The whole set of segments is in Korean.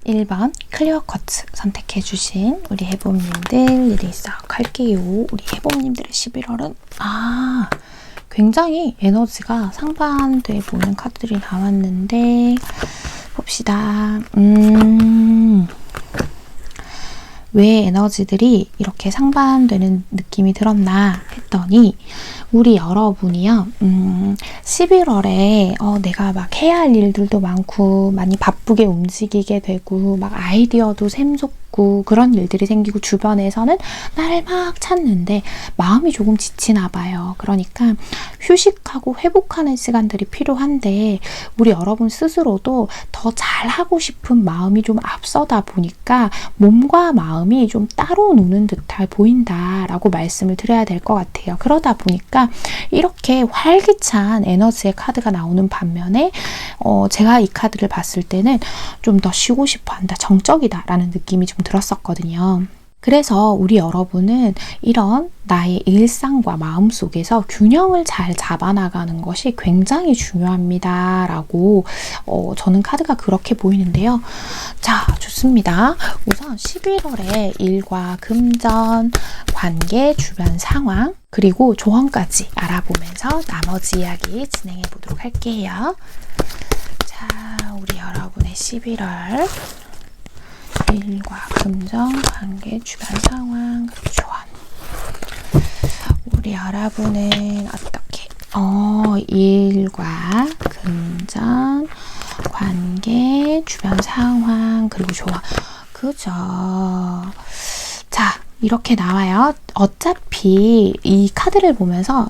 1번 클리어 커트 선택해주신 우리 해봄님들 리딩 시작할게요. 우리 해봄님들의 11월은 굉장히 에너지가 상반돼 보이는 카드들이 나왔는데 봅시다. 왜 에너지들이 이렇게 상반되는 느낌이 들었나 했더니 우리 여러분이요 11월에 내가 막 해야 할 일들도 많고 많이 바쁘게 움직이게 되고 막 아이디어도 샘솟고 그런 일들이 생기고 주변에서는 나를 막 찾는데 마음이 조금 지치나 봐요. 그러니까 휴식하고 회복하는 시간들이 필요한데 우리 여러분 스스로도 더 잘하고 싶은 마음이 좀 앞서다 보니까 몸과 마음이 좀 따로 노는 듯해 보인다라고 말씀을 드려야 될 것 같아요. 그러다 보니까 이렇게 활기찬 에너지의 카드가 나오는 반면에 제가 이 카드를 봤을 때는 좀 더 쉬고 싶어 한다, 정적이다 라는 느낌이 좀 들었었거든요. 그래서 우리 여러분은 이런 나의 일상과 마음 속에서 균형을 잘 잡아나가는 것이 굉장히 중요합니다 라고 저는 카드가 그렇게 보이는데요. 자, 좋습니다. 우선 11월에 일과 금전, 관계, 주변 상황, 그리고 조언까지 알아보면서 나머지 이야기 진행해 보도록 할게요. 자, 우리 여러분의 11월 일과 금전, 관계, 주변 상황, 그리고 조언. 우리 여러분은 어떻게? 일과 금전, 관계, 주변 상황, 그리고 조언. 그죠? 자, 이렇게 나와요. 어차피 이 카드를 보면서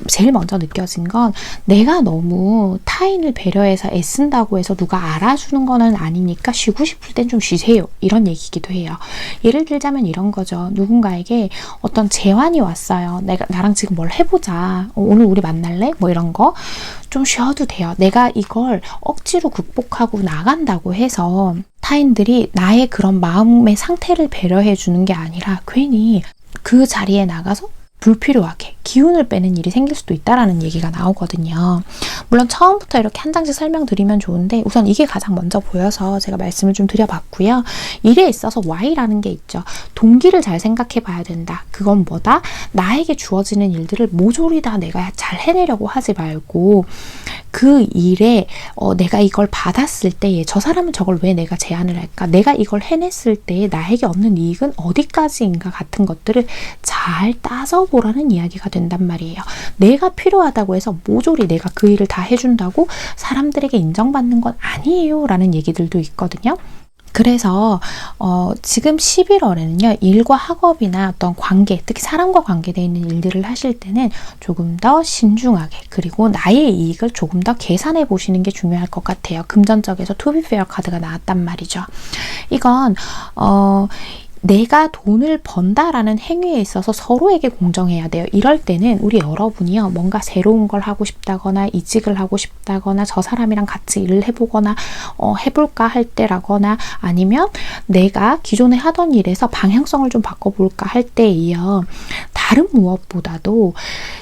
제일 먼저 느껴진 건 내가 너무 타인을 배려해서 애쓴다고 해서 누가 알아주는 거는 아니니까 쉬고 싶을 땐 좀 쉬세요. 이런 얘기기도 해요. 예를 들자면 이런 거죠. 누군가에게 어떤 제안이 왔어요. 나랑 지금 뭘 해보자. 오늘 우리 만날래? 뭐 이런 거. 좀 쉬어도 돼요. 내가 이걸 억지로 극복하고 나간다고 해서 타인들이 나의 그런 마음의 상태를 배려해 주는 게 아니라 괜히 그 자리에 나가서 불필요하게 기운을 빼는 일이 생길 수도 있다라는 얘기가 나오거든요. 물론 처음부터 이렇게 한 장씩 설명드리면 좋은데 우선 이게 가장 먼저 보여서 제가 말씀을 좀 드려봤고요. 일에 있어서 Y라는 게 있죠. 동기를 잘 생각해 봐야 된다. 그건 뭐다? 나에게 주어지는 일들을 모조리 다 내가 잘 해내려고 하지 말고 그 일에 내가 이걸 받았을 때에 저 사람은 저걸 왜 내가 제안을 할까? 내가 이걸 해냈을 때에 나에게 얻는 이익은 어디까지인가 같은 것들을 잘 따져 보라는 이야기가 된단 말이에요. 내가 필요하다고 해서 모조리 내가 그 일을 다 해준다고 사람들에게 인정받는 건 아니에요 라는 얘기들도 있거든요. 그래서 지금 11월에는요. 일과 학업이나 어떤 관계, 특히 사람과 관계되어 있는 일들을 하실 때는 조금 더 신중하게 그리고 나의 이익을 조금 더 계산해 보시는 게 중요할 것 같아요. 금전적에서 To be fair 카드가 나왔단 말이죠. 이건 내가 돈을 번다라는 행위에 있어서 서로에게 공정해야 돼요. 이럴 때는 우리 여러분이요. 뭔가 새로운 걸 하고 싶다거나 이직을 하고 싶다거나 저 사람이랑 같이 일을 해보거나 해볼까 할 때라거나 아니면 내가 기존에 하던 일에서 방향성을 좀 바꿔볼까 할 때이요. 다른 무엇보다도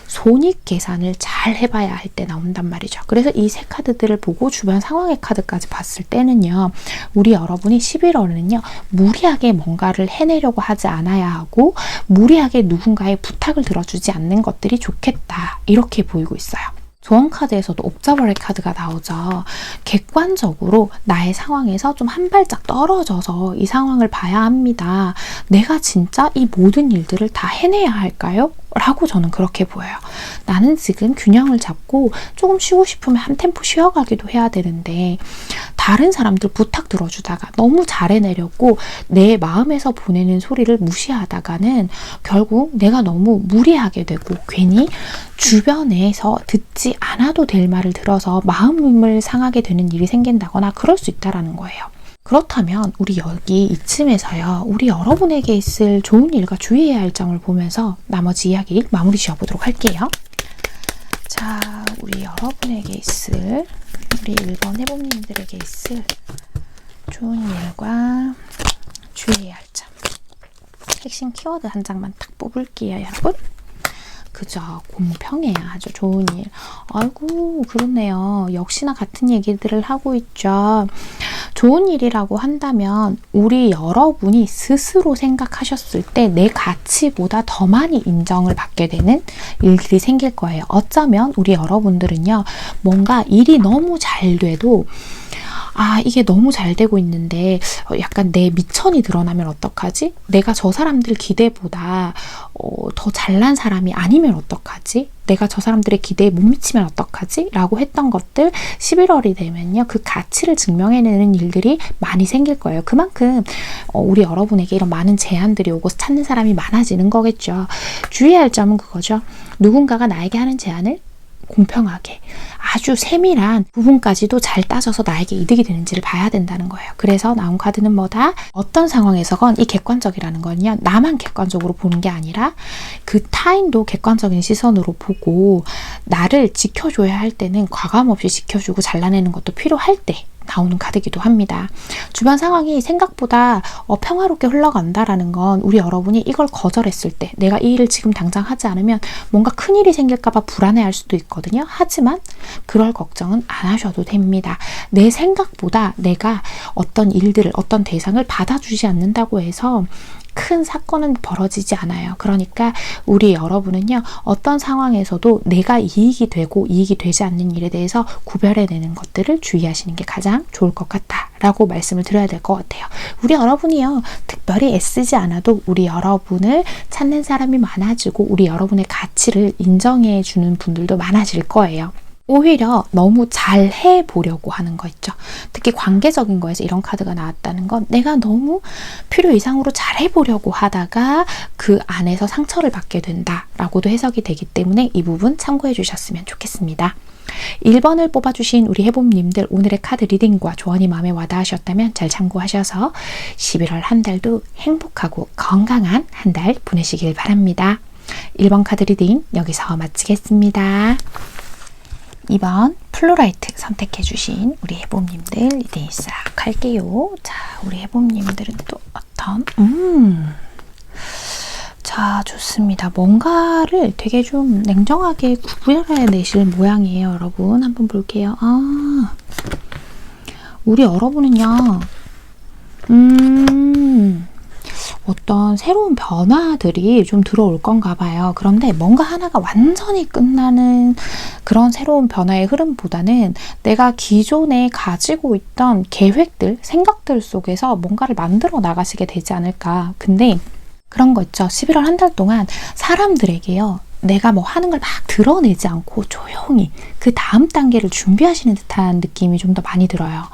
손익 계산을 잘 해봐야 할 때 나온단 말이죠. 그래서 이 세 카드들을 보고 주변 상황의 카드까지 봤을 때는요. 우리 여러분이 11월에는요. 무리하게 뭔가를 해내려고 하지 않아야 하고 무리하게 누군가의 부탁을 들어주지 않는 것들이 좋겠다. 이렇게 보이고 있어요. 조언 카드에서도 옵저버의 카드가 나오죠. 객관적으로 나의 상황에서 좀 한 발짝 떨어져서 이 상황을 봐야 합니다. 내가 진짜 이 모든 일들을 다 해내야 할까요? 라고 저는 그렇게 보여요. 나는 지금 균형을 잡고 조금 쉬고 싶으면 한 템포 쉬어가기도 해야 되는데 다른 사람들 부탁 들어주다가 너무 잘해내려고 내 마음에서 보내는 소리를 무시하다가는 결국 내가 너무 무리하게 되고 괜히 주변에서 듣지 않아도 될 말을 들어서 마음을 상하게 되는 일이 생긴다거나 그럴 수 있다는 거예요. 그렇다면 우리 여기 이쯤에서요. 우리 여러분에게 있을 좋은 일과 주의해야 할 점을 보면서 나머지 이야기 마무리 지어보도록 할게요. 자, 우리 여러분에게 있을 우리 1번 해봄님들에게 있을 좋은 일과 주의해야 할 점. 핵심 키워드 한 장만 딱 뽑을게요, 여러분. 그죠. 공평해야 아주 좋은 일. 아이고 그렇네요. 역시나 같은 얘기들을 하고 있죠. 좋은 일이라고 한다면 우리 여러분이 스스로 생각하셨을 때 내 가치보다 더 많이 인정을 받게 되는 일들이 생길 거예요. 어쩌면 우리 여러분들은요, 뭔가 일이 너무 잘 돼도 이게 너무 잘 되고 있는데 약간 내 미천이 드러나면 어떡하지? 내가 저 사람들 기대보다 더 잘난 사람이 아니면 어떡하지? 내가 저 사람들의 기대에 못 미치면 어떡하지? 라고 했던 것들 11월이 되면요, 그 가치를 증명해내는 일들이 많이 생길 거예요. 그만큼 우리 여러분에게 이런 많은 제안들이 오고 찾는 사람이 많아지는 거겠죠. 주의할 점은 그거죠. 누군가가 나에게 하는 제안을 공평하게 아주 세밀한 부분까지도 잘 따져서 나에게 이득이 되는지를 봐야 된다는 거예요. 그래서 나온 카드는 뭐다? 어떤 상황에서건 이 객관적이라는 건요, 나만 객관적으로 보는 게 아니라 그 타인도 객관적인 시선으로 보고 나를 지켜줘야 할 때는 과감 없이 지켜주고 잘라내는 것도 필요할 때 나오는 카드기도 합니다. 주변 상황이 생각보다 평화롭게 흘러간다라는 건 우리 여러분이 이걸 거절했을 때, 내가 이 일을 지금 당장 하지 않으면 뭔가 큰일이 생길까봐 불안해할 수도 있거든요. 하지만 그럴 걱정은 안 하셔도 됩니다. 내 생각보다 내가 어떤 일들을, 어떤 대상을 받아주지 않는다고 해서 큰 사건은 벌어지지 않아요. 그러니까 우리 여러분은요, 어떤 상황에서도 내가 이익이 되고 이익이 되지 않는 일에 대해서 구별해내는 것들을 주의하시는 게 가장 좋을 것 같다라고 말씀을 드려야 될 것 같아요. 우리 여러분이요, 특별히 애쓰지 않아도 우리 여러분을 찾는 사람이 많아지고 우리 여러분의 가치를 인정해주는 분들도 많아질 거예요. 오히려 너무 잘 해보려고 하는 거 있죠. 특히 관계적인 거에서 이런 카드가 나왔다는 건 내가 너무 필요 이상으로 잘 해보려고 하다가 그 안에서 상처를 받게 된다라고도 해석이 되기 때문에 이 부분 참고해 주셨으면 좋겠습니다. 1번을 뽑아주신 우리 해봄님들, 오늘의 카드 리딩과 조언이 마음에 와닿으셨다면 잘 참고하셔서 11월 한 달도 행복하고 건강한 한 달 보내시길 바랍니다. 1번 카드 리딩 여기서 마치겠습니다. 2번 플로라이트 선택해주신 우리 해봄님들 리딩 싹 할게요. 자, 우리 해봄님들은 또 어떤 자, 좋습니다. 뭔가를 되게 좀 냉정하게 구별해내실 모양이에요. 여러분 한번 볼게요. 우리 여러분은요, 어떤 새로운 변화들이 좀 들어올 건가 봐요. 그런데 뭔가 하나가 완전히 끝나는 그런 새로운 변화의 흐름보다는 내가 기존에 가지고 있던 계획들, 생각들 속에서 뭔가를 만들어 나가시게 되지 않을까. 근데 그런 거 있죠. 11월 한 달 동안 사람들에게요, 내가 뭐 하는 걸 막 드러내지 않고 조용히 그 다음 단계를 준비하시는 듯한 느낌이 좀 더 많이 들어요.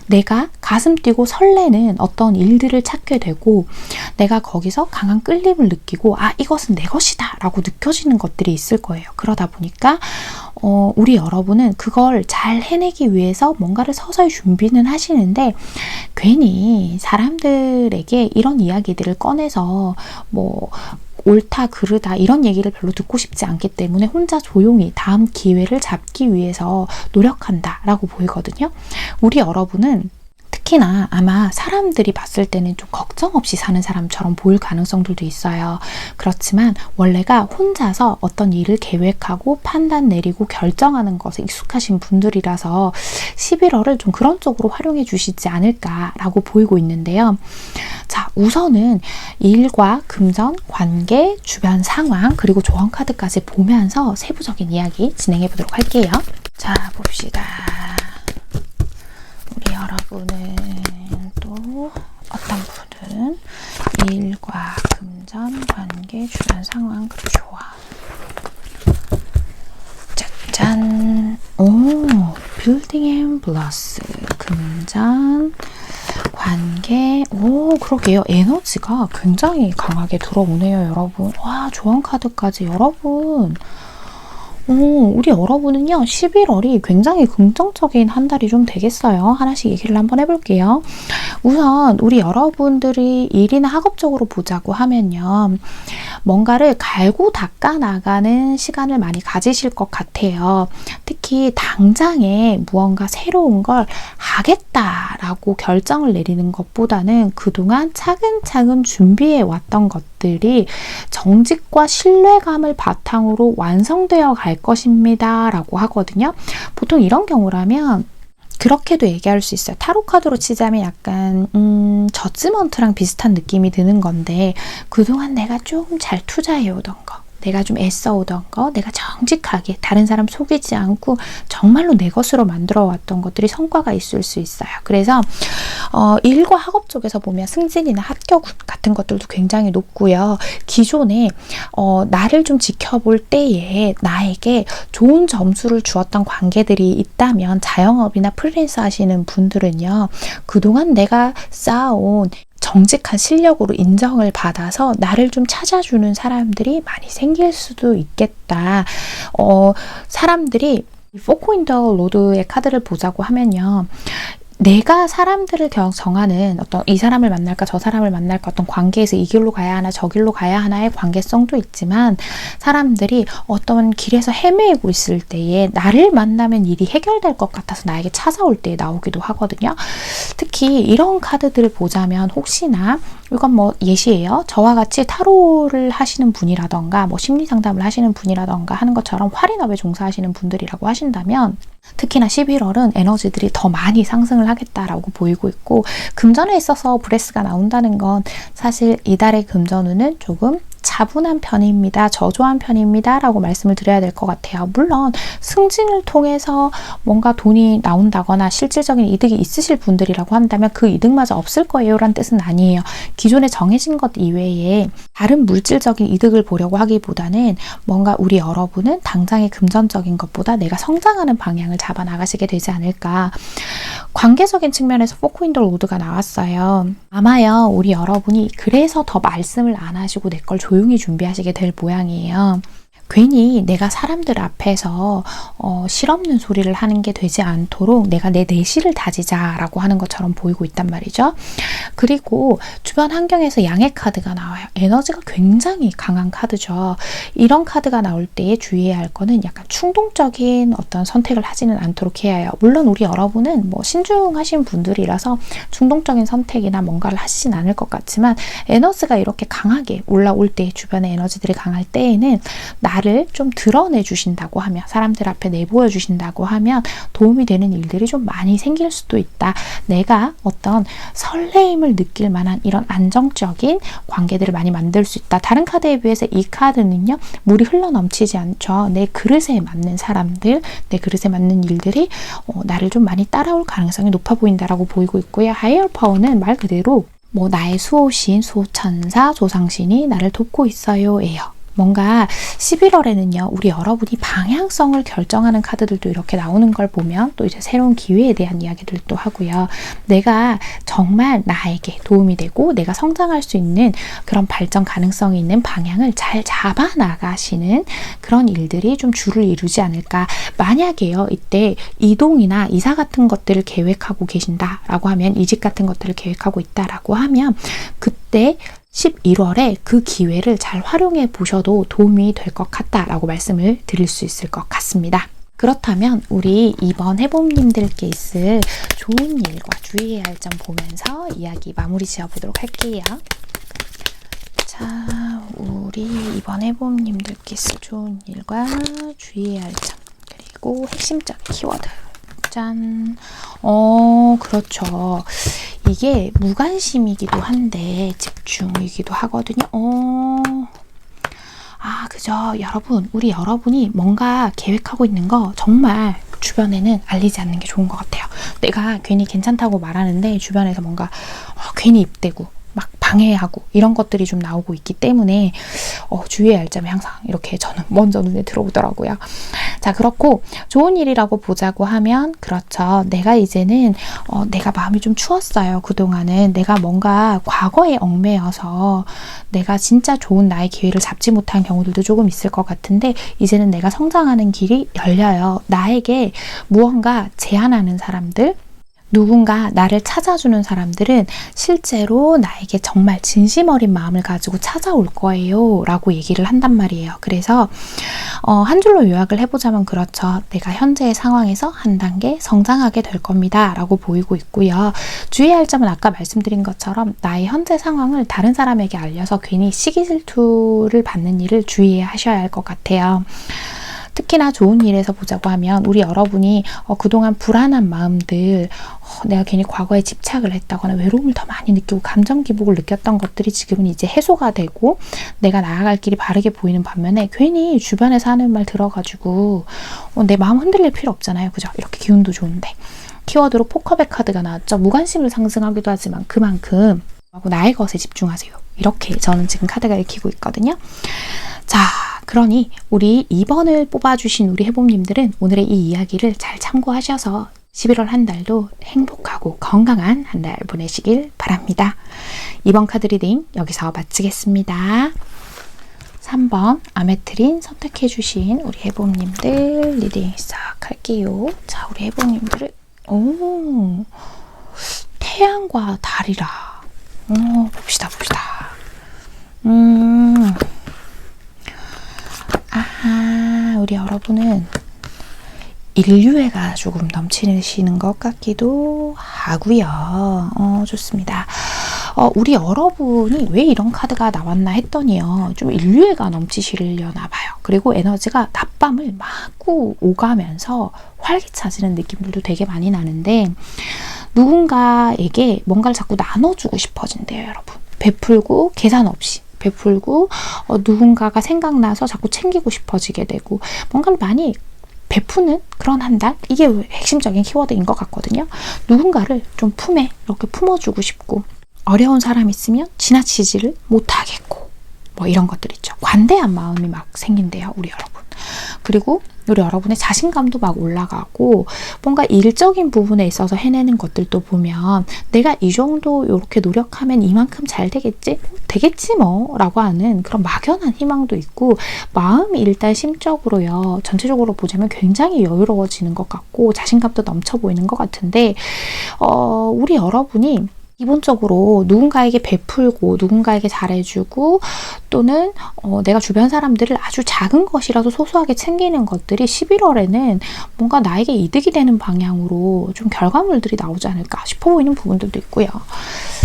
내가 가슴 뛰고 설레는 어떤 일들을 찾게 되고 내가 거기서 강한 끌림을 느끼고 이것은 내 것이다 라고 느껴지는 것들이 있을 거예요. 그러다 보니까 우리 여러분은 그걸 잘 해내기 위해서 뭔가를 서서히 준비는 하시는데 괜히 사람들에게 이런 이야기들을 꺼내서 뭐 옳다 그르다 이런 얘기를 별로 듣고 싶지 않기 때문에 혼자 조용히 다음 기회를 잡기 위해서 노력한다 라고 보이거든요. 우리 여러분은 특히나 아마 사람들이 봤을 때는 좀 걱정 없이 사는 사람처럼 보일 가능성들도 있어요. 그렇지만 원래가 혼자서 어떤 일을 계획하고 판단 내리고 결정하는 것에 익숙하신 분들이라서 11월을 좀 그런 쪽으로 활용해 주시지 않을까라고 보이고 있는데요. 자, 우선은 일과 금전, 관계, 주변 상황, 그리고 조언 카드까지 보면서 세부적인 이야기 진행해 보도록 할게요. 자, 봅시다. 우리 여러분은 또 어떤 분은 일과 금전, 관계, 주변 상황, 그리고 조언. 짠! 빌딩 앤 블러스, 금전, 관계. 그러게요. 에너지가 굉장히 강하게 들어오네요, 여러분. 와, 조언 카드까지. 여러분, 우리 여러분은요, 11월이 굉장히 긍정적인 한 달이 좀 되겠어요. 하나씩 얘기를 한번 해볼게요. 우선 우리 여러분들이 일이나 학업적으로 보자고 하면요, 뭔가를 갈고 닦아 나가는 시간을 많이 가지실 것 같아요. 특히 당장에 무언가 새로운 걸 하겠다라고 결정을 내리는 것보다는 그동안 차근차근 준비해 왔던 것들이 정직과 신뢰감을 바탕으로 완성되어 갈 것입니다 라고 하거든요. 보통 이런 경우라면 그렇게도 얘기할 수 있어요. 타로 카드로 치자면 약간 저지먼트랑 비슷한 느낌이 드는 건데 그동안 내가 좀 잘 투자해오던 거, 내가 좀 애써오던 거, 내가 정직하게 다른 사람 속이지 않고 정말로 내 것으로 만들어 왔던 것들이 성과가 있을 수 있어요. 그래서 일과 학업 쪽에서 보면 승진이나 합격 같은 것들도 굉장히 높고요. 기존에 나를 좀 지켜볼 때에 나에게 좋은 점수를 주었던 관계들이 있다면 자영업이나 프리랜서 하시는 분들은요. 그동안 내가 쌓아온 정직한 실력으로 인정을 받아서 나를 좀 찾아주는 사람들이 많이 생길 수도 있겠다. 사람들이 포코인더 로드의 카드를 보자고 하면요. 내가 사람들을 정하는 어떤 이 사람을 만날까 저 사람을 만날까 어떤 관계에서 이 길로 가야 하나 저 길로 가야 하나의 관계성도 있지만 사람들이 어떤 길에서 헤매고 있을 때에 나를 만나면 일이 해결될 것 같아서 나에게 찾아올 때에 나오기도 하거든요. 특히 이런 카드들을 보자면 혹시나 이건 뭐 예시예요. 저와 같이 타로를 하시는 분이라던가 뭐 심리 상담을 하시는 분이라던가 하는 것처럼 할인업에 종사하시는 분들이라고 하신다면 특히나 11월은 에너지들이 더 많이 상승을 하겠다라고 보이고 있고 금전에 있어서 브레스가 나온다는 건 사실 이달의 금전운은 조금 차분한 편입니다. 저조한 편입니다. 라고 말씀을 드려야 될 것 같아요. 물론 승진을 통해서 뭔가 돈이 나온다거나 실질적인 이득이 있으실 분들이라고 한다면 그 이득마저 없을 거예요 라는 뜻은 아니에요. 기존에 정해진 것 이외에 다른 물질적인 이득을 보려고 하기보다는 뭔가 우리 여러분은 당장의 금전적인 것보다 내가 성장하는 방향을 잡아 나가시게 되지 않을까. 관계적인 측면에서 포코인더 로드가 나왔어요. 아마요 우리 여러분이 그래서 더 말씀을 안 하시고 내 걸 조용히 준비하시게 될 모양이에요. 괜히 내가 사람들 앞에서 실없는 소리를 하는 게 되지 않도록 내가 내 내실을 다지자라고 하는 것처럼 보이고 있단 말이죠. 그리고 주변 환경에서 양의 카드가 나와요. 에너지가 굉장히 강한 카드죠. 이런 카드가 나올 때에 주의해야 할 거는 약간 충동적인 어떤 선택을 하지는 않도록 해야 해요. 물론 우리 여러분은 뭐 신중하신 분들이라서 충동적인 선택이나 뭔가를 하시진 않을 것 같지만 에너지가 이렇게 강하게 올라올 때 주변의 에너지들이 강할 때에는 나를 좀 드러내 주신다고 하면 사람들 앞에 내보여 주신다고 하면 도움이 되는 일들이 좀 많이 생길 수도 있다. 내가 어떤 설레임을 느낄 만한 이런 안정적인 관계들을 많이 만들 수 있다. 다른 카드에 비해서 이 카드는요. 물이 흘러넘치지 않죠. 내 그릇에 맞는 사람들, 내 그릇에 맞는 일들이 나를 좀 많이 따라올 가능성이 높아 보인다라고 보이고 있고요. 하이어 파워는 말 그대로 뭐 나의 수호신, 수호천사, 조상신이 나를 돕고 있어요 예요. 뭔가 11월에는요, 우리 여러분이 방향성을 결정하는 카드들도 이렇게 나오는 걸 보면 또 이제 새로운 기회에 대한 이야기들도 하고요. 내가 정말 나에게 도움이 되고 내가 성장할 수 있는 그런 발전 가능성이 있는 방향을 잘 잡아 나가시는 그런 일들이 좀 주를 이루지 않을까. 만약에요, 이때 이동이나 이사 같은 것들을 계획하고 계신다라고 하면 이직 같은 것들을 계획하고 있다라고 하면 그때 11월에 그 기회를 잘 활용해 보셔도 도움이 될 것 같다라고 말씀을 드릴 수 있을 것 같습니다. 그렇다면 우리 이번 해봄님들께 있을 좋은 일과 주의해야 할 점 보면서 이야기 마무리 지어보도록 할게요. 자, 우리 이번 해봄님들께 있을 좋은 일과 주의해야 할 점 그리고 핵심적인 키워드. 짠. 그렇죠. 이게 무관심이기도 한데 집중이기도 하거든요. 그죠. 여러분, 우리 여러분이 뭔가 계획하고 있는 거 정말 주변에는 알리지 않는 게 좋은 것 같아요. 내가 괜히 괜찮다고 말하는데 주변에서 뭔가 괜히 입대고 막 방해하고 이런 것들이 좀 나오고 있기 때문에 주의해야 할 점이 항상 이렇게 저는 먼저 눈에 들어오더라고요. 자, 그렇고 좋은 일이라고 보자고 하면 그렇죠. 내가 이제는 내가 마음이 좀 추웠어요. 그동안은 내가 뭔가 과거에 얽매여서 내가 진짜 좋은 나의 기회를 잡지 못한 경우들도 조금 있을 것 같은데 이제는 내가 성장하는 길이 열려요. 나에게 무언가 제안하는 사람들 누군가 나를 찾아주는 사람들은 실제로 나에게 정말 진심 어린 마음을 가지고 찾아올 거예요 라고 얘기를 한단 말이에요. 그래서 한 줄로 요약을 해보자면 그렇죠. 내가 현재의 상황에서 한 단계 성장하게 될 겁니다 라고 보이고 있고요. 주의할 점은 아까 말씀드린 것처럼 나의 현재 상황을 다른 사람에게 알려서 괜히 시기 질투를 받는 일을 주의하셔야 할 것 같아요. 특히나 좋은 일에서 보자고 하면 우리 여러분이 그동안 불안한 마음들, 내가 괜히 과거에 집착을 했다거나 외로움을 더 많이 느끼고 감정 기복을 느꼈던 것들이 지금은 이제 해소가 되고 내가 나아갈 길이 바르게 보이는 반면에 괜히 주변에서 하는 말 들어가지고 내 마음 흔들릴 필요 없잖아요. 그죠? 이렇게 기운도 좋은데. 키워드로 포커백 카드가 나왔죠. 무관심을 상승하기도 하지만 그만큼 나의 것에 집중하세요. 이렇게 저는 지금 카드가 읽히고 있거든요. 자, 그러니 우리 2번을 뽑아주신 우리 해봄님들은 오늘의 이 이야기를 잘 참고하셔서 11월 한 달도 행복하고 건강한 한 달 보내시길 바랍니다. 2번 카드 리딩 여기서 마치겠습니다. 3번 아메트린 선택해주신 우리 해봄님들 리딩 시작할게요. 자, 우리 해봄님들은 태양과 달이라. 봅시다. 우리 여러분은 인류애가 조금 넘치시는 것 같기도 하고요. 좋습니다. 우리 여러분이 왜 이런 카드가 나왔나 했더니요. 좀 인류애가 넘치시려나 봐요. 그리고 에너지가 낮밤을 마구 오가면서 활기차지는 느낌들도 되게 많이 나는데 누군가에게 뭔가를 자꾸 나눠주고 싶어진대요, 여러분. 베풀고 계산 없이. 베풀고 누군가가 생각나서 자꾸 챙기고 싶어지게 되고 뭔가를 많이 베푸는 그런 한 달? 이게 핵심적인 키워드인 것 같거든요. 누군가를 좀 품에 이렇게 품어주고 싶고 어려운 사람 있으면 지나치지를 못하겠고 뭐 이런 것들 있죠. 관대한 마음이 막 생긴대요, 우리 여러분. 그리고 우리 여러분의 자신감도 막 올라가고 뭔가 일적인 부분에 있어서 해내는 것들도 보면 내가 이 정도 이렇게 노력하면 이만큼 잘 되겠지? 되겠지 뭐 라고 하는 그런 막연한 희망도 있고 마음이 일단 심적으로요. 전체적으로 보자면 굉장히 여유로워지는 것 같고 자신감도 넘쳐 보이는 것 같은데 우리 여러분이 기본적으로 누군가에게 베풀고 누군가에게 잘해주고 또는 내가 주변 사람들을 아주 작은 것이라도 소소하게 챙기는 것들이 11월에는 뭔가 나에게 이득이 되는 방향으로 좀 결과물들이 나오지 않을까 싶어 보이는 부분들도 있고요.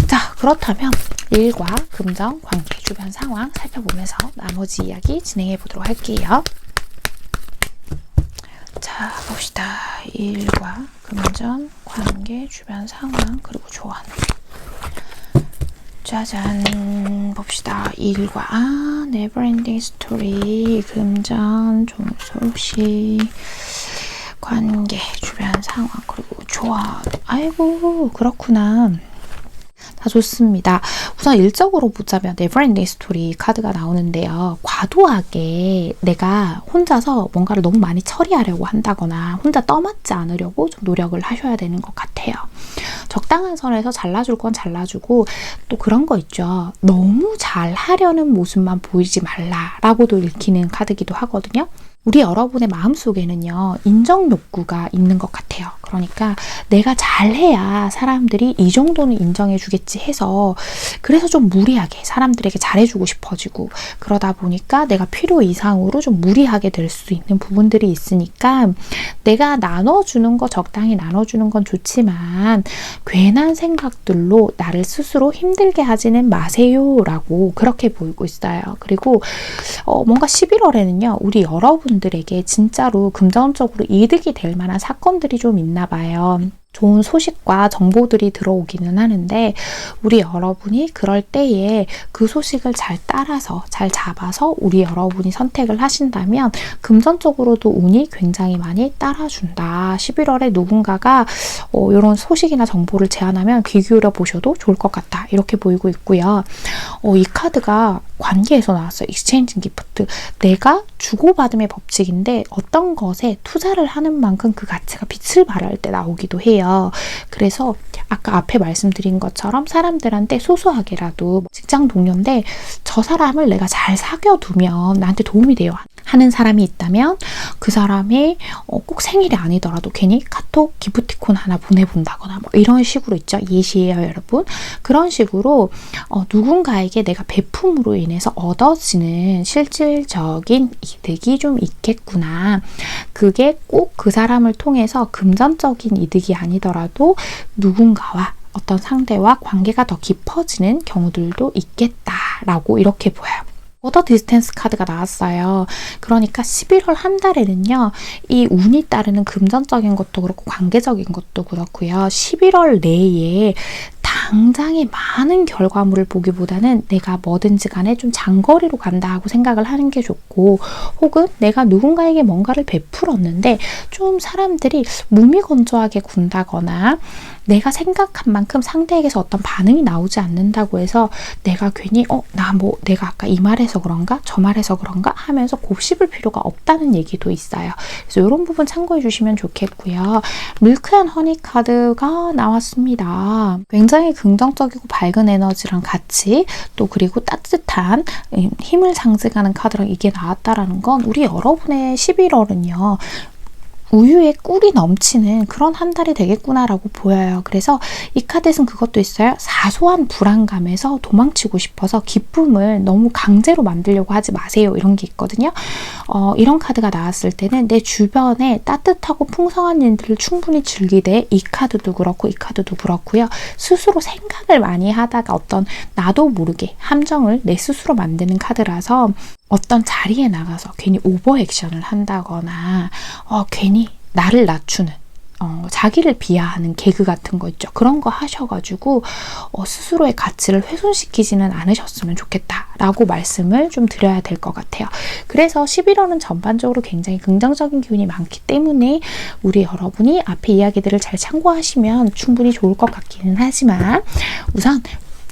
자, 그렇다면 일과 금전, 관계, 주변 상황 살펴보면서 나머지 이야기 진행해 보도록 할게요. 자, 봅시다. 일과 금전, 관계, 주변 상황, 그리고 조언. 짜잔, 봅시다. 일과 네버엔딩 스토리, 금전, 좋은 소식, 관계, 주변 상황, 그리고 조언. 아이고, 그렇구나. 다 좋습니다. 우선 일적으로 보자면 네버엔딩 스토리 카드가 나오는데요. 과도하게 내가 혼자서 뭔가를 너무 많이 처리하려고 한다거나 혼자 떠맡지 않으려고 좀 노력을 하셔야 되는 것 같아요. 적당한 선에서 잘라줄 건 잘라주고 또 그런 거 있죠. 너무 잘하려는 모습만 보이지 말라라고도 읽히는 카드기도 하거든요. 우리 여러분의 마음속에는요. 인정 욕구가 있는 것 같아요. 그러니까 내가 잘해야 사람들이 이 정도는 인정해 주겠지 해서 그래서 좀 무리하게 사람들에게 잘해주고 싶어지고 그러다 보니까 내가 필요 이상으로 좀 무리하게 될 수 있는 부분들이 있으니까 내가 나눠주는 거 적당히 나눠주는 건 좋지만 괜한 생각들로 나를 스스로 힘들게 하지는 마세요 라고 그렇게 보이고 있어요. 그리고 뭔가 11월에는요. 우리 여러분들에게 진짜로 금전적으로 이득이 될 만한 사건들이 좀 있나 봐요. 좋은 소식과 정보들이 들어오기는 하는데 우리 여러분이 그럴 때에 그 소식을 잘 따라서 잘 잡아서 우리 여러분이 선택을 하신다면 금전적으로도 운이 굉장히 많이 따라준다. 11월에 누군가가 이런 소식이나 정보를 제안하면 귀 기울여 보셔도 좋을 것 같다. 이렇게 보이고 있고요. 이 카드가 관계에서 나왔어요. 익스체인지 기프트. 내가 주고받음의 법칙인데 어떤 것에 투자를 하는 만큼 그 가치가 빛을 발할 때 나오기도 해요. 그래서 아까 앞에 말씀드린 것처럼 사람들한테 소소하게라도 직장 동료인데 저 사람을 내가 잘 사귀어두면 나한테 도움이 돼요 하는 사람이 있다면 그 사람이 꼭 생일이 아니더라도 괜히 카톡 기프티콘 하나 보내본다거나 뭐 이런 식으로 있죠. 예시예요, 여러분. 그런 식으로 누군가에게 내가 베품으로 인해서 얻어지는 실질적인 이득이 좀 있겠구나. 그게 꼭 그 사람을 통해서 금전적인 이득이 아니더라도 누군가와 어떤 상대와 관계가 더 깊어지는 경우들도 있겠다라고 이렇게 보여요. 어더 디스텐스 카드가 나왔어요. 그러니까 11월 한 달에는요. 이 운이 따르는 금전적인 것도 그렇고 관계적인 것도 그렇고요. 11월 내에 당장의 많은 결과물을 보기보다는 내가 뭐든지 간에 좀 장거리로 간다 하고 생각을 하는 게 좋고, 혹은 내가 누군가에게 뭔가를 베풀었는데 좀 사람들이 무미건조하게 군다거나 내가 생각한 만큼 상대에게서 어떤 반응이 나오지 않는다고 해서 내가 괜히 내가 아까 이 말해서 그런가 저 말해서 그런가 하면서 곱씹을 필요가 없다는 얘기도 있어요. 그래서 이런 부분 참고해 주시면 좋겠고요. 밀크 앤 허니 카드가 나왔습니다. 굉장히 긍정적이고 밝은 에너지랑 같이 또 그리고 따뜻한 힘을 상징하는 카드랑 이게 나왔다라는 건 우리 여러분의 11월은요. 우유에 꿀이 넘치는 그런 한 달이 되겠구나라고 보여요. 그래서 이 카드에서는 그것도 있어요. 사소한 불안감에서 도망치고 싶어서 기쁨을 너무 강제로 만들려고 하지 마세요. 이런 게 있거든요. 이런 카드가 나왔을 때는 내 주변에 따뜻하고 풍성한 일들을 충분히 즐기되 이 카드도 그렇고 이 카드도 그렇고요. 스스로 생각을 많이 하다가 어떤 나도 모르게 함정을 내 스스로 만드는 카드라서 어떤 자리에 나가서 괜히 오버 액션을 한다거나 괜히 나를 낮추는 자기를 비하하는 개그 같은 거 있죠. 그런 거 하셔가지고 스스로의 가치를 훼손시키지는 않으셨으면 좋겠다라고 말씀을 좀 드려야 될 것 같아요. 그래서 11월은 전반적으로 굉장히 긍정적인 기운이 많기 때문에 우리 여러분이 앞에 이야기들을 잘 참고하시면 충분히 좋을 것 같기는 하지만 우선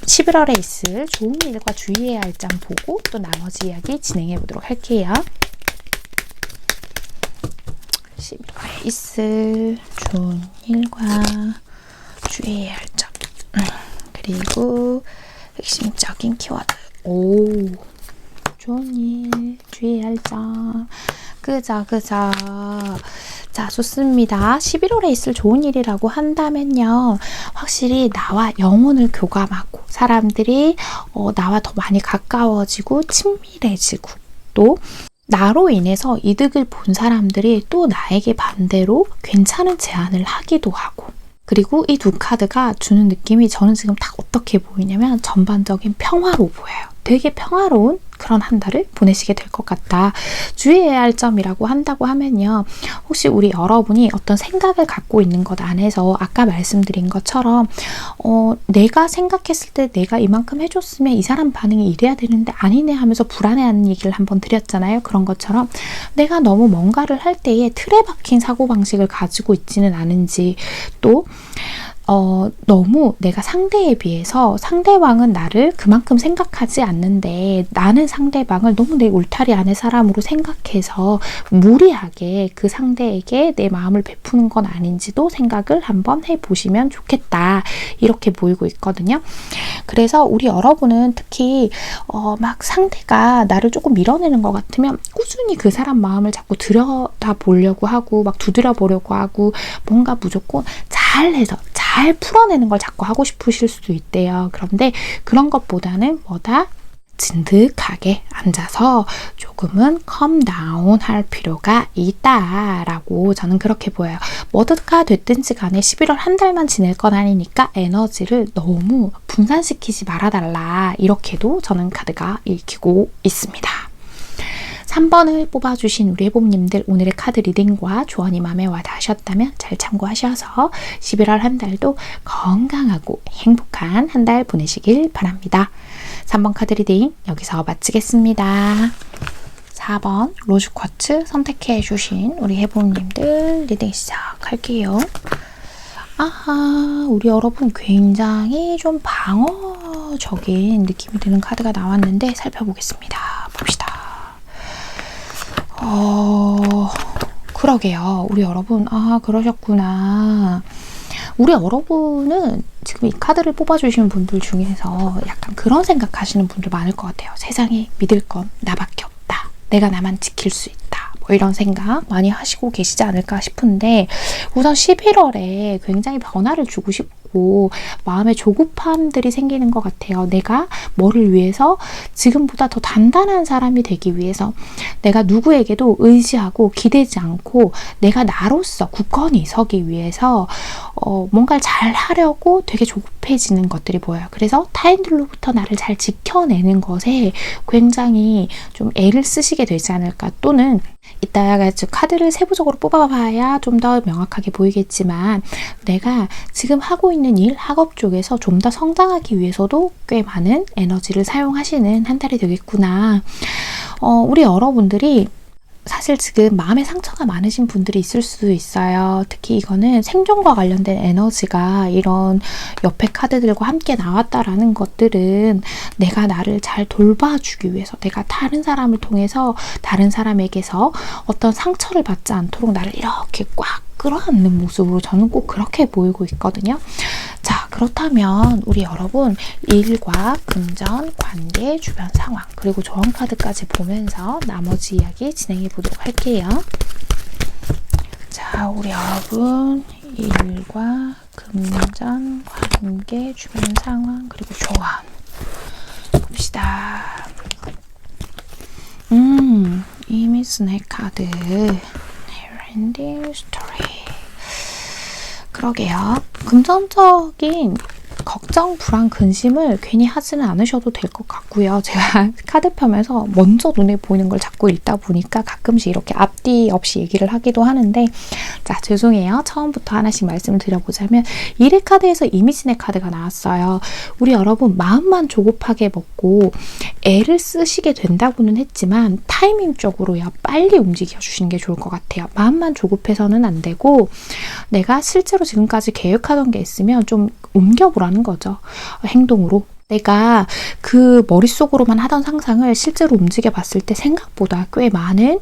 11월에 있을 좋은 일과 주의해야 할 점 보고 또 나머지 이야기 진행해 보도록 할게요. 11월에 있을 좋은 일과 주의해야 할 점, 그리고 핵심적인 키워드. 좋은 일, 주의해야 할 점. 그죠. 자, 좋습니다. 11월에 있을 좋은 일이라고 한다면요. 확실히 나와 영혼을 교감하고 사람들이 나와 더 많이 가까워지고 친밀해지고 또 나로 인해서 이득을 본 사람들이 또 나에게 반대로 괜찮은 제안을 하기도 하고, 그리고 이 두 카드가 주는 느낌이 저는 지금 딱 어떻게 보이냐면 전반적인 평화로 보여요. 되게 평화로운 그런 한 달을 보내시게 될 것 같다. 주의해야 할 점이라고 한다고 하면요. 혹시 우리 여러분이 어떤 생각을 갖고 있는 것 안에서 아까 말씀드린 것처럼 내가 생각했을 때 내가 이만큼 해줬으면 이 사람 반응이 이래야 되는데 아니네 하면서 불안해하는 얘기를 한번 드렸잖아요. 그런 것처럼 내가 너무 뭔가를 할 때에 틀에 박힌 사고방식을 가지고 있지는 않은지, 또 너무 내가 상대에 비해서 상대방은 나를 그만큼 생각하지 않는데 나는 상대방을 너무 내 울타리 안의 사람으로 생각해서 무리하게 그 상대에게 내 마음을 베푸는 건 아닌지도 생각을 한번 해보시면 좋겠다. 이렇게 보이고 있거든요. 그래서 우리 여러분은 특히 막 상대가 나를 조금 밀어내는 것 같으면 꾸준히 그 사람 마음을 자꾸 들여다보려고 하고 막 두드려보려고 하고 뭔가 무조건 잘해서 잘 풀어내는 걸 자꾸 하고 싶으실 수도 있대요. 그런데 그런 것보다는 뭐다? 진득하게 앉아서 조금은 컴다운 할 필요가 있다라고 저는 그렇게 보여요. 뭐가 됐든지 간에 11월 한 달만 지낼 건 아니니까 에너지를 너무 분산시키지 말아달라. 이렇게도 저는 카드가 읽히고 있습니다. 3번을 뽑아주신 우리 해봄님들, 오늘의 카드 리딩과 조언이 마음에 와닿으셨다면 잘 참고하셔서 11월 한 달도 건강하고 행복한 한 달 보내시길 바랍니다. 3번 카드 리딩 여기서 마치겠습니다. 4번 로즈 쿼츠 선택해 주신 우리 해봄님들 리딩 시작할게요. 아하, 우리 여러분 굉장히 좀 방어적인 느낌이 드는 카드가 나왔는데 살펴보겠습니다. 봅시다. 그러게요. 우리 여러분, 그러셨구나. 우리 여러분은 지금 이 카드를 뽑아주시는 분들 중에서 약간 그런 생각하시는 분들 많을 것 같아요. 세상에 믿을 건 나밖에 없다. 내가 나만 지킬 수 있다. 뭐 이런 생각 많이 하시고 계시지 않을까 싶은데, 우선 11월에 굉장히 변화를 주고 싶고 마음에 조급함들이 생기는 것 같아요. 내가 뭐를 위해서 지금보다 더 단단한 사람이 되기 위해서 내가 누구에게도 의지하고 기대지 않고 내가 나로서 굳건히 서기 위해서 뭔가를 잘 하려고 되게 조급해지는 것들이 보여요. 그래서 타인들로부터 나를 잘 지켜내는 것에 굉장히 좀 애를 쓰시게 되지 않을까. 또는 이따가 카드를 세부적으로 뽑아봐야 좀 더 명확하게 보이겠지만 내가 지금 하고 있는 일, 학업 쪽에서 좀 더 성장하기 위해서도 꽤 많은 에너지를 사용하시는 한 달이 되겠구나. 우리 여러분들이 사실 지금 마음에 상처가 많으신 분들이 있을 수도 있어요. 특히 이거는 생존과 관련된 에너지가 이런 옆에 카드들과 함께 나왔다라는 것들은 내가 나를 잘 돌봐주기 위해서, 내가 다른 사람을 통해서 다른 사람에게서 어떤 상처를 받지 않도록 나를 이렇게 꽉 끌어안는 모습으로 저는 꼭 그렇게 보이고 있거든요. 자, 그렇다면 우리 여러분 일과 금전, 관계, 주변 상황, 그리고 조언 카드까지 보면서 나머지 이야기 진행해 보도록 할게요. 자, 우리 여러분 일과 금전, 관계, 주변 상황, 그리고 조언 봅시다. 이미 스낵 카드 Neverending Story. 그러게요. 금전적인 걱정, 불안, 근심을 괜히 하지는 않으셔도 될 것 같고요. 제가 카드 펴면서 먼저 눈에 보이는 걸 자꾸 읽다 보니까 가끔씩 이렇게 앞뒤 없이 얘기를 하기도 하는데, 자, 죄송해요. 처음부터 하나씩 말씀을 드려보자면, 1회 카드에서 이미지네 카드가 나왔어요. 우리 여러분 마음만 조급하게 먹고 애를 쓰시게 된다고는 했지만 타이밍적으로요, 빨리 움직여 주시는 게 좋을 것 같아요. 마음만 조급해서는 안 되고, 내가 실제로 지금까지 계획하던 게 있으면 좀 옮겨보라는 거죠. 행동으로. 내가 그 머릿속으로만 하던 상상을 실제로 움직여 봤을 때 생각보다 꽤 많은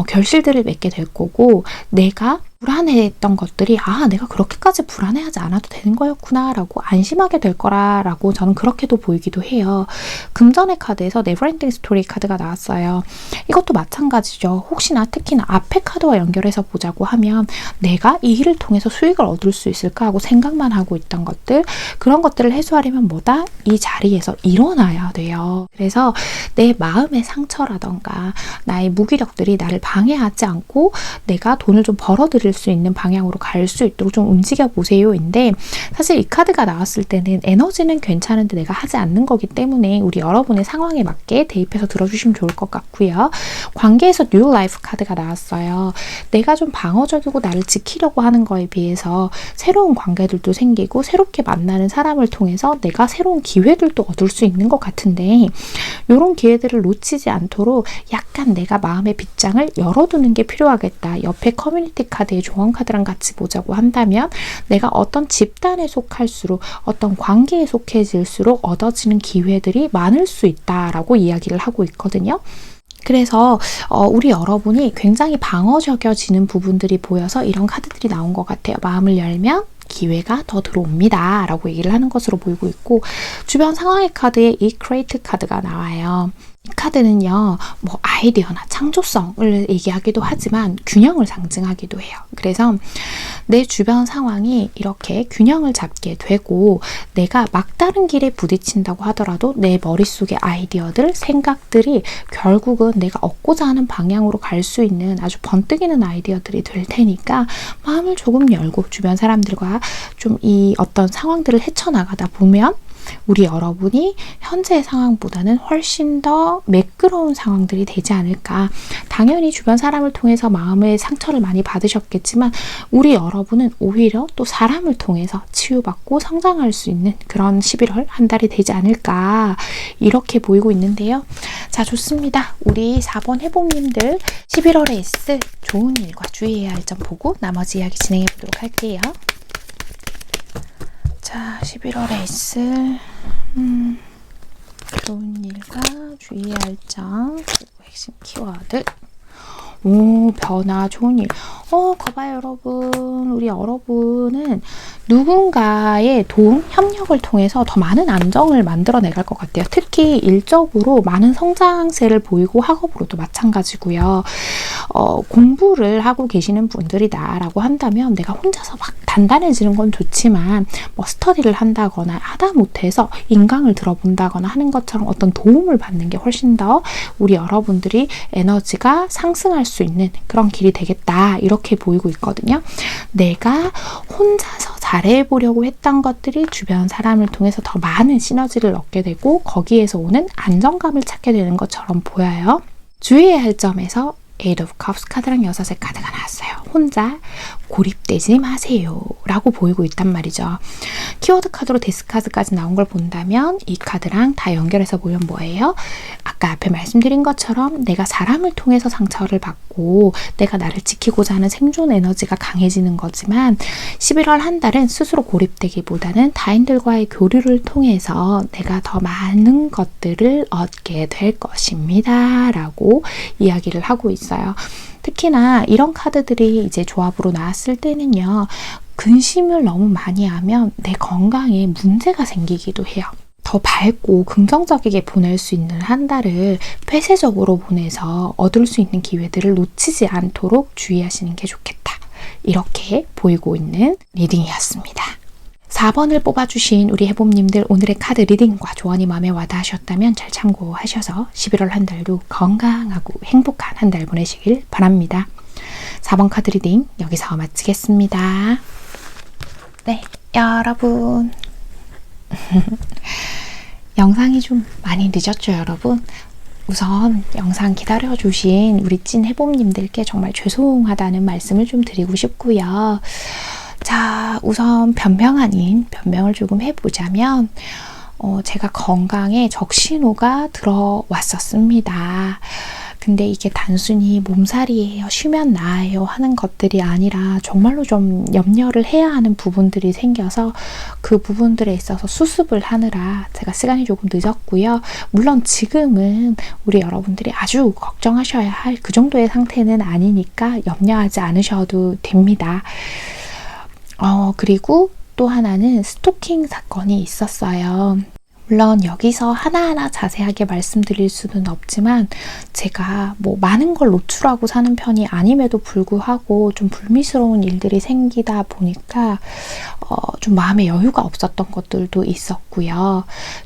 결실들을 맺게 될 거고, 내가 불안해했던 것들이 내가 그렇게까지 불안해하지 않아도 되는 거였구나 라고 안심하게 될 거라고 저는 그렇게도 보이기도 해요. 금전의 카드에서 네버엔딩 스토리 카드가 나왔어요. 이것도 마찬가지죠. 혹시나 특히나 앞에 카드와 연결해서 보자고 하면 내가 이 일을 통해서 수익을 얻을 수 있을까 하고 생각만 하고 있던 것들, 그런 것들을 해소하려면 뭐다? 이 자리에서 일어나야 돼요. 그래서 내 마음의 상처라던가 나의 무기력들이 나를 방해하지 않고 내가 돈을 좀 벌어들일 수 있는 방향으로 갈 수 있도록 좀 움직여 보세요인데, 사실 이 카드가 나왔을 때는 에너지는 괜찮은데 내가 하지 않는 거기 때문에 우리 여러분의 상황에 맞게 대입해서 들어주시면 좋을 것 같고요. 관계에서 뉴 라이프 카드가 나왔어요. 내가 좀 방어적이고 나를 지키려고 하는 거에 비해서 새로운 관계들도 생기고 새롭게 만나는 사람을 통해서 내가 새로운 기회들도 얻을 수 있는 것 같은데, 이런 기회들을 놓치지 않도록 약간 내가 마음의 빗장을 열어두는 게 필요하겠다. 옆에 커뮤니티 카드의 조언 카드랑 같이 보자고 한다면, 내가 어떤 집단에 속할수록, 어떤 관계에 속해질수록 얻어지는 기회들이 많을 수 있다라고 이야기를 하고 있거든요. 그래서 우리 여러분이 굉장히 방어적여지는 부분들이 보여서 이런 카드들이 나온 것 같아요. 마음을 열면 기회가 더 들어옵니다 라고 얘기를 하는 것으로 보이고 있고, 주변 상황의 카드에 이 크리에이트 카드가 나와요. 이 카드는요, 뭐 아이디어나 창조성을 얘기하기도 하지만 균형을 상징하기도 해요. 그래서 내 주변 상황이 이렇게 균형을 잡게 되고, 내가 막다른 길에 부딪힌다고 하더라도 내 머릿속의 아이디어들, 생각들이 결국은 내가 얻고자 하는 방향으로 갈 수 있는 아주 번뜩이는 아이디어들이 될 테니까 마음을 조금 열고 주변 사람들과 좀 이 어떤 상황들을 헤쳐나가다 보면 우리 여러분이 현재의 상황보다는 훨씬 더 매끄러운 상황들이 되지 않을까. 당연히 주변 사람을 통해서 마음의 상처를 많이 받으셨겠지만 우리 여러분은 오히려 또 사람을 통해서 치유받고 성장할 수 있는 그런 11월 한 달이 되지 않을까, 이렇게 보이고 있는데요. 자, 좋습니다. 우리 4번 해복님들 11월의 S, 좋은 일과 주의해야 할 점 보고 나머지 이야기 진행해 보도록 할게요. 자, 11월의 S, 좋은 일과 주의해야 할 점, 그리고 핵심 키워드. 오, 변화, 좋은 일. 거봐요, 여러분. 우리 여러분은 누군가의 도움, 협력을 통해서 더 많은 안정을 만들어 내갈 것 같아요. 특히 일적으로 많은 성장세를 보이고 학업으로도 마찬가지고요. 공부를 하고 계시는 분들이다 라고 한다면 내가 혼자서 막 단단해지는 건 좋지만 뭐 스터디를 한다거나 하다 못해서 인강을 들어본다거나 하는 것처럼 어떤 도움을 받는 게 훨씬 더 우리 여러분들이 에너지가 상승할 수 있는 그런 길이 되겠다, 이렇게 보이고 있거든요. 내가 혼자서 잘해보려고 했던 것들이 주변 사람을 통해서 더 많은 시너지를 얻게 되고 거기에서 오는 안정감을 찾게 되는 것처럼 보여요. 주의해야 할 점에서 Eight of Cups 카드랑 6의 카드가 나왔어요. 혼자 고립되지 마세요 라고 보이고 있단 말이죠. 키워드 카드로 데스 카드까지 나온 걸 본다면 이 카드랑 다 연결해서 보면 뭐예요? 아까 앞에 말씀드린 것처럼 내가 사람을 통해서 상처를 받고 내가 나를 지키고자 하는 생존 에너지가 강해지는 거지만 11월 한 달은 스스로 고립되기보다는 타인들과의 교류를 통해서 내가 더 많은 것들을 얻게 될 것입니다 라고 이야기를 하고 있어요. 특히나 이런 카드들이 이제 조합으로 나왔을 때는요, 근심을 너무 많이 하면 내 건강에 문제가 생기기도 해요. 더 밝고 긍정적이게 보낼 수 있는 한 달을 폐쇄적으로 보내서 얻을 수 있는 기회들을 놓치지 않도록 주의하시는 게 좋겠다, 이렇게 보이고 있는 리딩이었습니다. 4번을 뽑아주신 우리 해봄님들, 오늘의 카드 리딩과 조언이 마음에 와닿으셨다면 잘 참고하셔서 11월 한 달도 건강하고 행복한 한 달 보내시길 바랍니다. 4번 카드 리딩 여기서 마치겠습니다. 네, 여러분. 영상이 좀 많이 늦었죠, 여러분? 우선 영상 기다려주신 우리 찐 해봄님들께 정말 죄송하다는 말씀을 좀 드리고 싶고요. 자, 우선 변명 아닌 변명을 조금 해보자면 제가 건강에 적신호가 들어왔었습니다. 근데 이게 단순히 몸살이에요, 쉬면 나아요 하는 것들이 아니라 정말로 좀 염려를 해야 하는 부분들이 생겨서 그 부분들에 있어서 수습을 하느라 제가 시간이 조금 늦었고요. 물론 지금은 우리 여러분들이 아주 걱정하셔야 할 그 정도의 상태는 아니니까 염려하지 않으셔도 됩니다. 그리고 또 하나는 스토킹 사건이 있었어요. 물론 여기서 하나하나 자세하게 말씀드릴 수는 없지만 제가 뭐 많은 걸 노출하고 사는 편이 아님에도 불구하고 좀 불미스러운 일들이 생기다 보니까 좀 마음에 여유가 없었던 것들도 있었고요.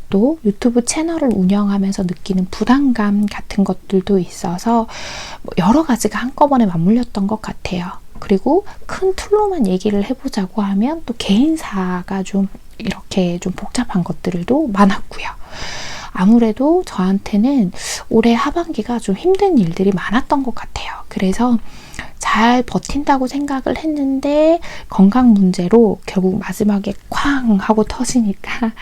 또 유튜브 채널을 운영하면서 느끼는 부담감 같은 것들도 있어서 여러 가지가 한꺼번에 맞물렸던 것 같아요. 그리고 큰 틀로만 얘기를 해보자고 하면 또 개인사가 좀 이렇게 좀 복잡한 것들도 많았고요. 아무래도 저한테는 올해 하반기가 좀 힘든 일들이 많았던 것 같아요. 그래서 잘 버틴다고 생각을 했는데 건강 문제로 결국 마지막에 쾅 하고 터지니까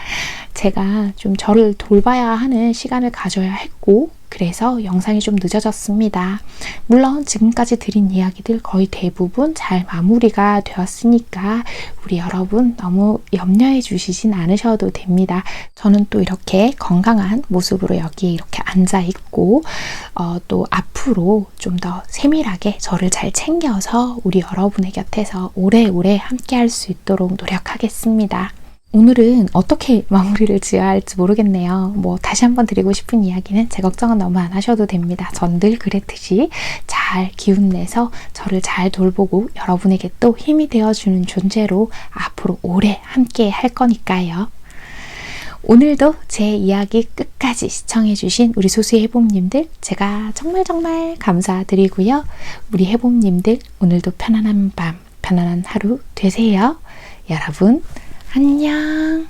제가 좀 저를 돌봐야 하는 시간을 가져야 했고, 그래서 영상이 좀 늦어졌습니다. 물론 지금까지 드린 이야기들 거의 대부분 잘 마무리가 되었으니까 우리 여러분 너무 염려해 주시진 않으셔도 됩니다. 저는 또 이렇게 건강한 모습으로 여기에 이렇게 앉아있고 또 앞으로 좀 더 세밀하게 저를 잘 챙겨서 우리 여러분의 곁에서 오래오래 함께 할 수 있도록 노력하겠습니다. 오늘은 어떻게 마무리를 지어야 할지 모르겠네요. 뭐 다시 한번 드리고 싶은 이야기는 제 걱정은 너무 안 하셔도 됩니다. 전 늘 그랬듯이 잘 기운내서 저를 잘 돌보고 여러분에게 또 힘이 되어주는 존재로 앞으로 오래 함께 할 거니까요. 오늘도 제 이야기 끝까지 시청해주신 우리 소수의 해봄님들 제가 정말 감사드리고요. 우리 해봄님들 오늘도 편안한 밤, 편안한 하루 되세요. 여러분 안녕.